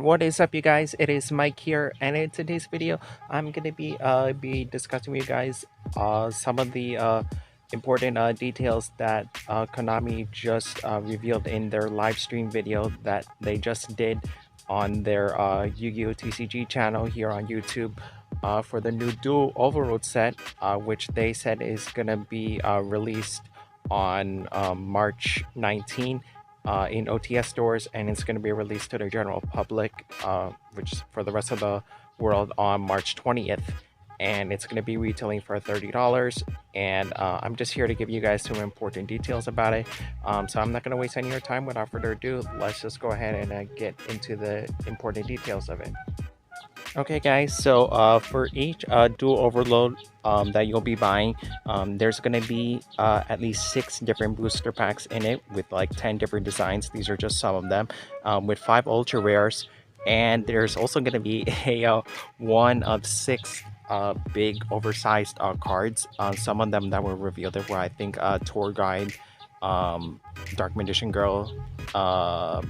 What is up, you guys? It is Mike here, and in today's video, I'm gonna be discussing with you guys some of the important details that Konami just revealed in their live stream video that they just did on their Yu-Gi-Oh! TCG channel here on YouTube for the new Duel Overload set, which they said is gonna be released on March 19 in OTS stores, and it's going to be released to the general public, which is for the rest of the world on March 20th. And it's going to be retailing for $30. And I'm just here to give you guys some important details about it. So I'm not going to waste any of your time. Without further ado, let's just go ahead and get into the important details of it. Okay, guys, so for each dual overload that you'll be buying, there's going to be at least 6 different booster packs in it with like 10 different designs. These are just some of them, with 5 ultra rares, and there's also going to be a one of 6 big oversized cards. Some of them that were revealed were, I think, Tour Guide, Dark Magician Girl,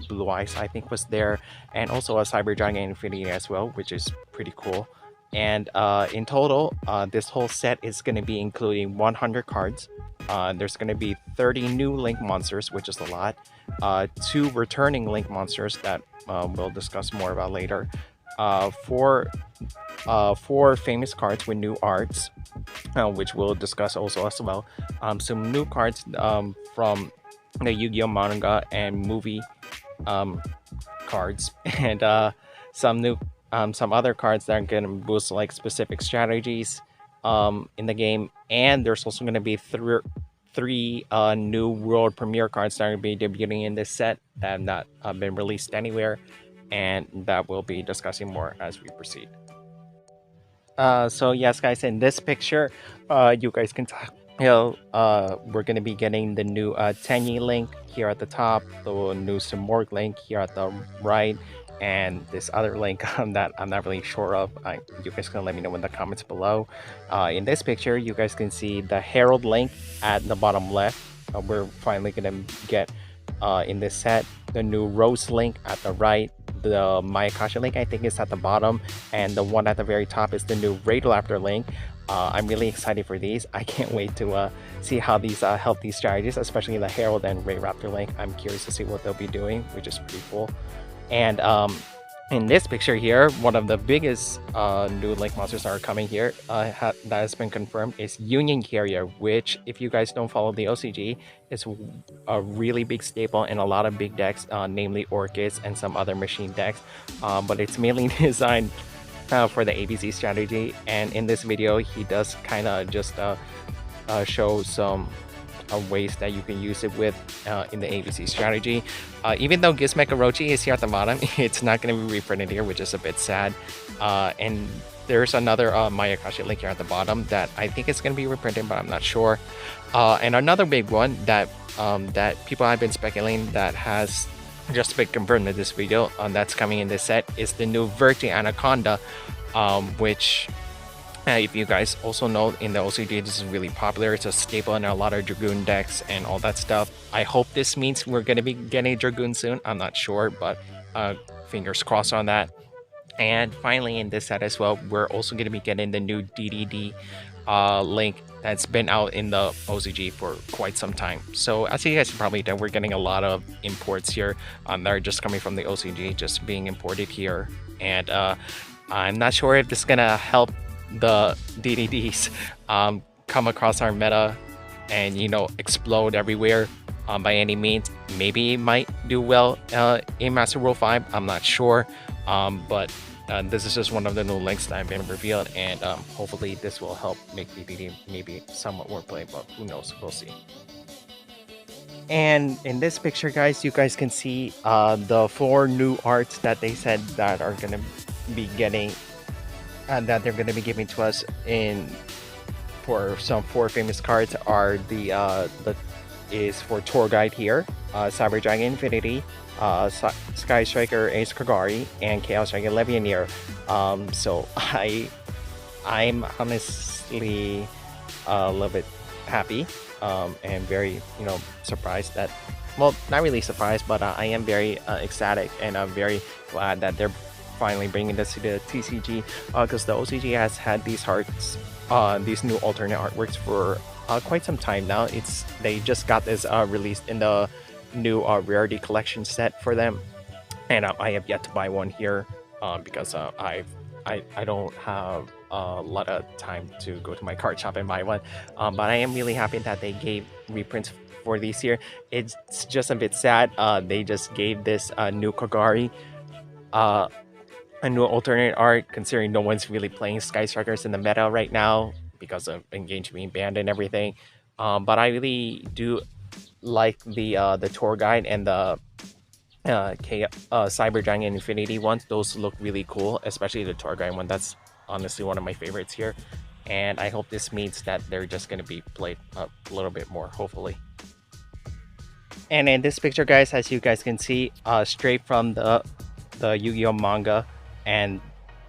Blue Eyes, I think, was there, and also a Cyber Dragon Infinity as well, which is pretty cool. And in total, this whole set is going to be including 100 cards. There's going to be 30 new Link monsters, which is a lot. 2 returning Link monsters that we'll discuss more about later. 4 famous cards with new arts, which we'll discuss also as well. Some new cards from the Yu-Gi-Oh! Manga and movie cards, and some other cards that are going to boost like specific strategies in the game. And there's also going to be three new world premiere cards that are going to be debuting in this set that have not been released anywhere, and that we'll be discussing more as we proceed. So yes, guys, in this picture, you guys can tell we're gonna be getting the new Tenyi link here at the top, the new Simorg link here at the right, and this other link that I'm not really sure of. You guys can let me know in the comments below. In this picture, you guys can see the Herald link at the bottom left. We're finally gonna get in this set the new Rose link at the right. The Mayakashi link, I think, is at the bottom, and the one at the very top is the new Radioactive link. I'm really excited for these. I can't wait to see how these help these strategies, especially the Herald and Radioactive link. I'm curious to see what they'll be doing, which is pretty cool. And in this picture here, one of the biggest new Link monsters that are coming here that has been confirmed is Union Carrier, which, if you guys don't follow the OCG, is a really big staple in a lot of big decks, namely Orchids and some other machine decks. But it's mainly designed for the ABC strategy, and in this video, he does kind of just show some ways that you can use it with in the ABC strategy. Even though Gizmek Orochi is here at the bottom, it's not going to be reprinted here, which is a bit sad. And there's another Mayakashi link here at the bottom that I think is going to be reprinted, but I'm not sure. And another big one that that people have been speculating that has just been confirmed in this video that's coming in this set is the new Verti Anaconda, which if you guys also know, in the OCG, this is really popular. It's a staple in a lot of Dragoon decks and all that stuff. I hope this means we're going to be getting Dragoon soon. I'm not sure, but fingers crossed on that. And finally, in this set as well, we're also going to be getting the new DDD link that's been out in the OCG for quite some time. So as you guys probably know, we're getting a lot of imports here that are just coming from the OCG, just being imported here. And I'm not sure if this is going to help the DDDs come across our meta and, you know, explode everywhere by any means. Maybe it might do well in Master Rule 5, I'm not sure, but this is just one of the new links that have been revealed, and hopefully this will help make DDD maybe somewhat more playable. Who knows, we'll see. And in this picture, guys, you guys can see the 4 new arts that they said that are gonna be getting and that they're going to be giving to us in for some 4 famous cards are the is for Tour Guide here, Cyber Dragon Infinity, Sky Striker Ace Kagari, and Chaos Dragon Levianeer. So I'm honestly a little bit happy and very, you know, surprised that well, not really surprised, but I am very ecstatic and very glad that they're finally bringing this to the TCG, because the OCG has had these new alternate artworks for quite some time now. They just got this released in the new rarity collection set for them, and I have yet to buy one here because I don't have a lot of time to go to my card shop and buy one. But I am really happy that they gave reprints for these year. It's just a bit sad. They just gave this new Kagari uh, a new alternate art, considering no one's really playing Sky Strikers in the meta right now because of Engage being banned and everything. But I really do like the tour guide and the Cyber Giant Infinity ones. Those look really cool, especially the tour guide one. That's honestly one of my favorites here. And I hope this means that they're just going to be played a little bit more, hopefully. And in this picture, guys, as you guys can see, straight from the Yu-Gi-Oh manga and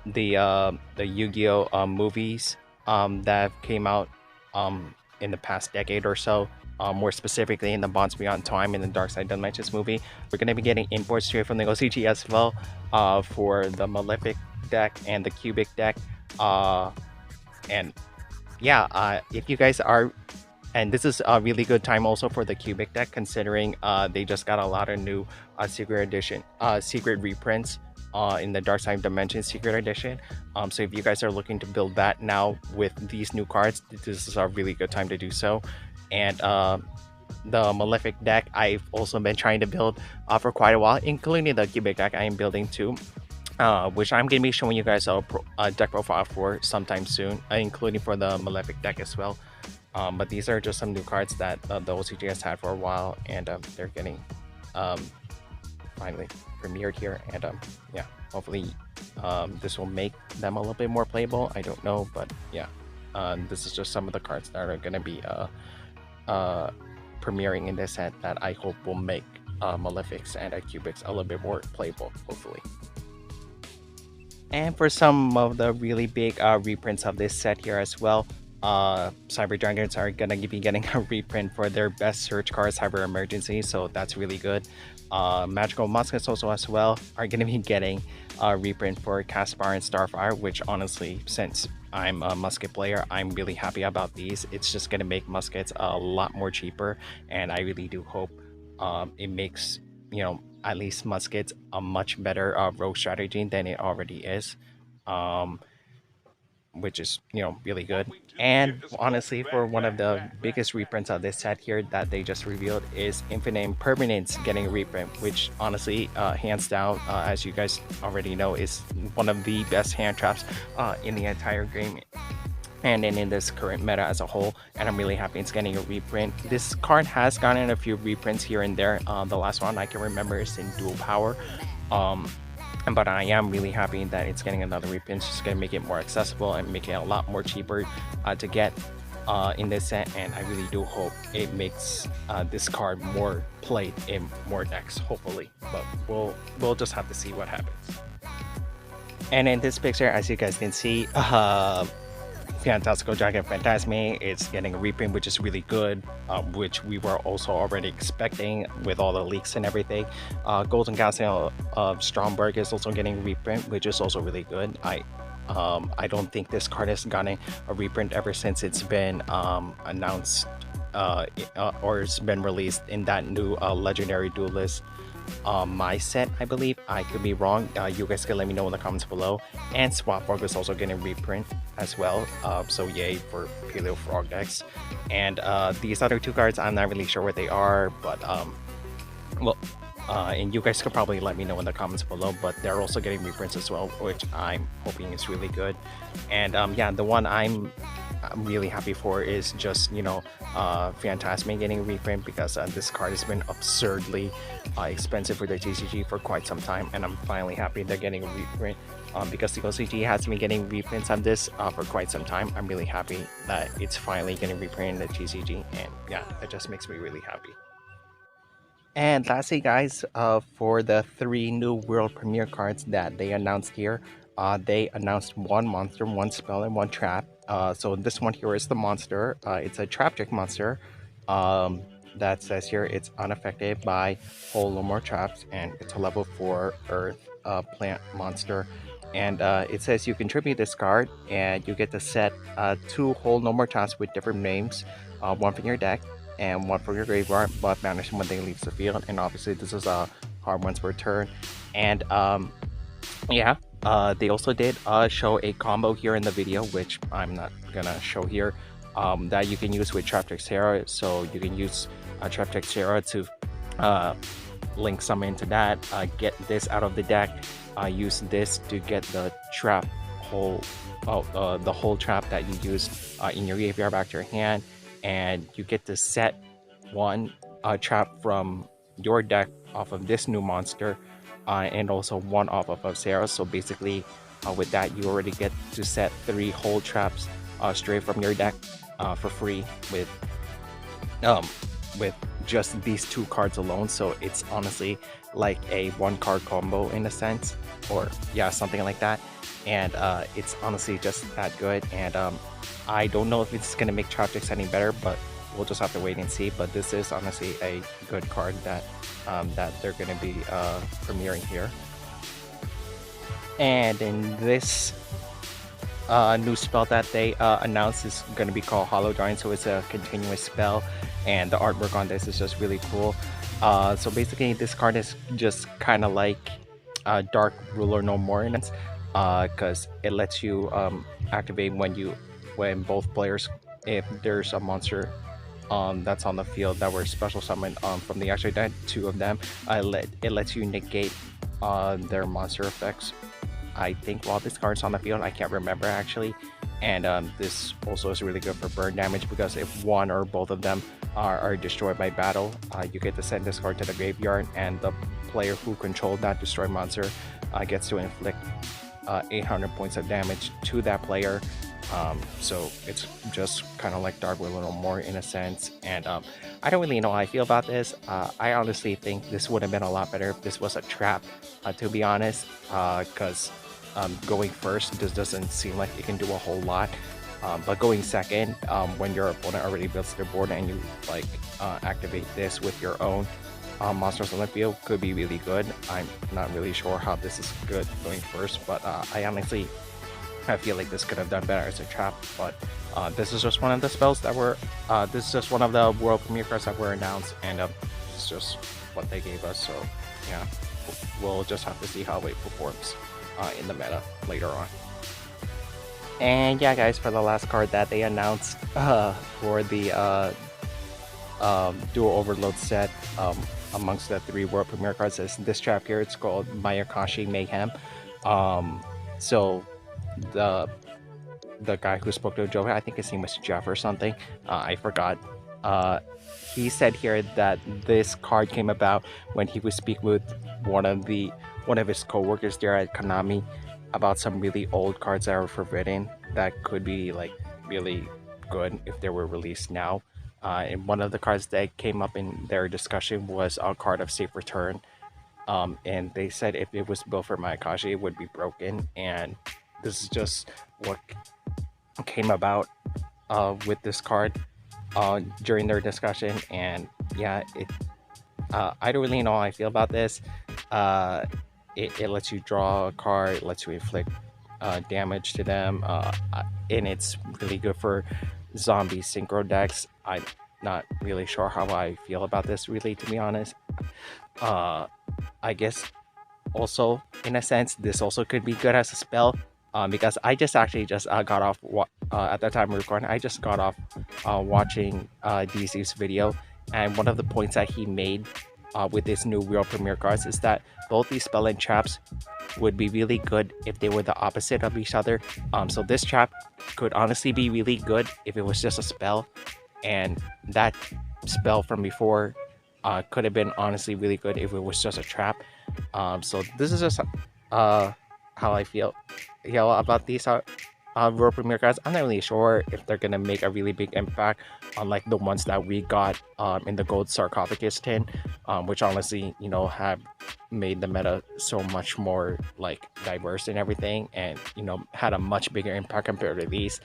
the Yu-Gi-Oh movies that came out in the past decade or so. More specifically in the Bonds Beyond Time and the Dark Side Dimensions movie. We're going to be getting imports straight from the OCG as well for the Malefic deck and the Cubic deck. And yeah, if you guys are, and this is a really good time also for the Cubic deck, considering they just got a lot of new secret reprints in the Dark Side Dimensions Secret Edition. So if you guys are looking to build that now with these new cards, this is a really good time to do so. And the Malefic deck I've also been trying to build for quite a while, including the Cubic deck I am building too, which I'm going to be showing you guys a deck profile for sometime soon, including for the Malefic deck as well. But these are just some new cards that the OCG has had for a while, and they're getting finally premiered here. And yeah, hopefully this will make them a little bit more playable. I don't know, but yeah, this is just some of the cards that are going to be premiering in this set that I hope will make Malefics and Cubics a little bit more playable, hopefully. And for some of the really big reprints of this set here as well, Cyber Dragons are gonna be getting a reprint for their best search card, Cyber Emergency, so that's really good. Magical Muskets also as well are gonna be getting a reprint for Caspar and Starfire, which honestly, since I'm a musket player, I'm really happy about these. It's just gonna make muskets a lot more cheaper, and I really do hope it makes, at least muskets a much better rogue strategy than it already is. Which is really good. And honestly, for one of the biggest reprints of this set here that they just revealed is Infinite Impermanence getting a reprint, which honestly, hands down, as you guys already know, is one of the best hand traps in the entire game and then in this current meta as a whole, and I'm really happy it's getting a reprint. This card has gotten a few reprints here and there. The last one I can remember is in Dual Power. But I am really happy that it's getting another reprint. It's just going to make it more accessible and make it a lot more cheaper to get in this set, and I really do hope it makes this card more played in more decks, hopefully. But we'll just have to see what happens. And in this picture, as you guys can see, Fantastical Dragon Phantasme is getting a reprint, which is really good, which we were also already expecting with all the leaks and everything. Golden Castle of Stromberg is also getting a reprint, which is also really good. I don't think this card has gotten a reprint ever since it's been announced or it's been released in that new Legendary Duelist my set, I believe. I could be wrong. You guys can let me know in the comments below. And Swap Frog is also getting reprint as well, so yay for Paleo Frog decks. And these other two cards, I'm not really sure what they are, but and you guys could probably let me know in the comments below, but they're also getting reprints as well, which I'm hoping is really good. And yeah, the one I'm really happy for is just Phantasme getting a reprint, because this card has been absurdly expensive for the TCG for quite some time, and I'm finally happy they're getting a reprint, because the OCG has been getting reprints on this for quite some time. I'm really happy that it's finally getting reprinted in the TCG, and yeah, it just makes me really happy. And lastly, guys, for the 3 new world premiere cards that they announced here, they announced 1 monster, 1 spell, and 1 trap. So this one here is the monster. It's a trap trick monster. that says here it's unaffected by whole no more traps, and it's a level 4 earth plant monster. And it says you contribute this card and you get to set 2 whole no more traps with different names, one from your deck and one from your graveyard, but banish them when they leave the field. And obviously this is a hard ones per turn. And yeah, they also did show a combo here in the video, which I'm not gonna show here, that you can use with Trap Texera. So you can use Trap Texera to link some into that, get this out of the deck, use this to get the trap whole, the whole trap that you use in your graveyard back to your hand, and you get to set one trap from your deck off of this new monster, and also one off of Sarah. So basically, with that, you already get to set 3 whole traps straight from your deck for free with just these 2 cards alone. So it's honestly like a 1-card combo in a sense, or yeah, something like that. And it's honestly just that good. And I don't know if it's gonna make Traptrix any better, but we'll just have to wait and see. But this is honestly a good card that that they're gonna be premiering here. And in this new spell that they announced is going to be called Hollow Giant, so it's a continuous spell, and the artwork on this is just really cool. So basically this card is just kind of like Dark Ruler No More in it, because it lets you activate when both players, if there's a monster that's on the field that were special summoned from the extra deck, 2 of them, it lets you negate their monster effects, I think, while this card's on the field. I can't remember actually. And this also is really good for burn damage, because if one or both of them are destroyed by battle, you get to send this card to the graveyard, and the player who controlled that destroyed monster gets to inflict 800 points of damage to that player. So it's just kind of like Dark with a little more in a sense. And I don't really know how I feel about this. I honestly think this would have been a lot better if this was a trap, to be honest, because going first, this doesn't seem like it can do a whole lot. But going second, when your opponent already builds their board and you like activate this with your own monsters on the field, could be really good. I'm not really sure how this is good going first, but I feel like this could have done better as a trap. But this is just one of the spells that were, this is just one of the world premiere cards that were announced, and it's just what they gave us. So yeah, we'll just have to see how it performs in the meta later on. And yeah, guys, for the last card that they announced for the Duel Overload set, amongst the 3 world premiere cards, is this trap here. It's called Mayakashi Mayhem. So the guy who spoke to Joe, I think his name was Jeff or something, I forgot, he said here that this card came about when he would speak with one of his co-workers there at Konami about some really old cards that are forbidden that could be like really good if they were released now. And one of the cards that came up in their discussion was a card of Safe Return. And they said if it was built for Mayakashi, it would be broken. And this is just what came about with this card during their discussion. And yeah, I don't really know how I feel about this. It lets you draw a card, it lets you inflict damage to them, and it's really good for zombie synchro decks. I'm not really sure how I feel about this, really, to be honest. I guess also, in a sense, this also could be good as a spell, because I just got off at the time of recording. I just got off watching DC's video, and one of the points that he made with this new world premiere cards is that both these spell and traps would be really good if they were the opposite of each other. So this trap could honestly be really good if it was just a spell, and that spell from before could have been honestly really good if it was just a trap. So this is just how I feel about these world premiere cards. I'm not really sure if they're gonna make a really big impact on like the ones that we got in the gold sarcophagus tin, which honestly, you know, have made the meta so much more like diverse and everything, and you know, had a much bigger impact compared to these.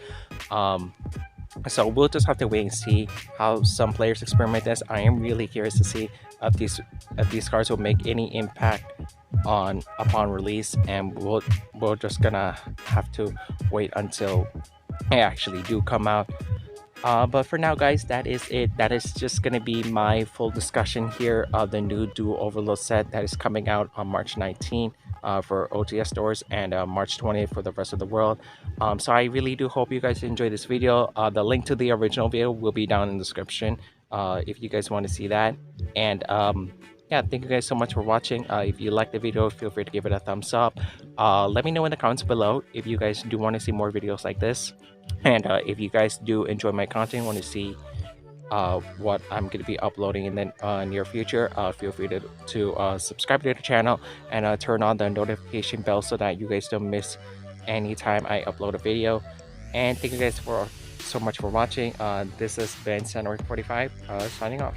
So we'll just have to wait and see how some players experiment this. I am really curious to see if these cards will make any impact on upon release, and we're just gonna have to wait until they actually do come out. But for now, guys, that is it. That is just gonna be my full discussion here of the new Duel Overload set that is coming out on March 19th for OTS stores, and March 20th for the rest of the world. So I really do hope you guys enjoy this video. The link to the original video will be down in the description if you guys want to see that. And yeah, thank you guys so much for watching. If you like the video, feel free to give it a thumbs up. Let me know in the comments below if you guys do want to see more videos like this. And if you guys do enjoy my content, want to see what I'm going to be uploading in the near future, feel free to subscribe to the channel and turn on the notification bell so that you guys don't miss any time I upload a video. And thank you guys so much for watching. This has been Senor45 signing off.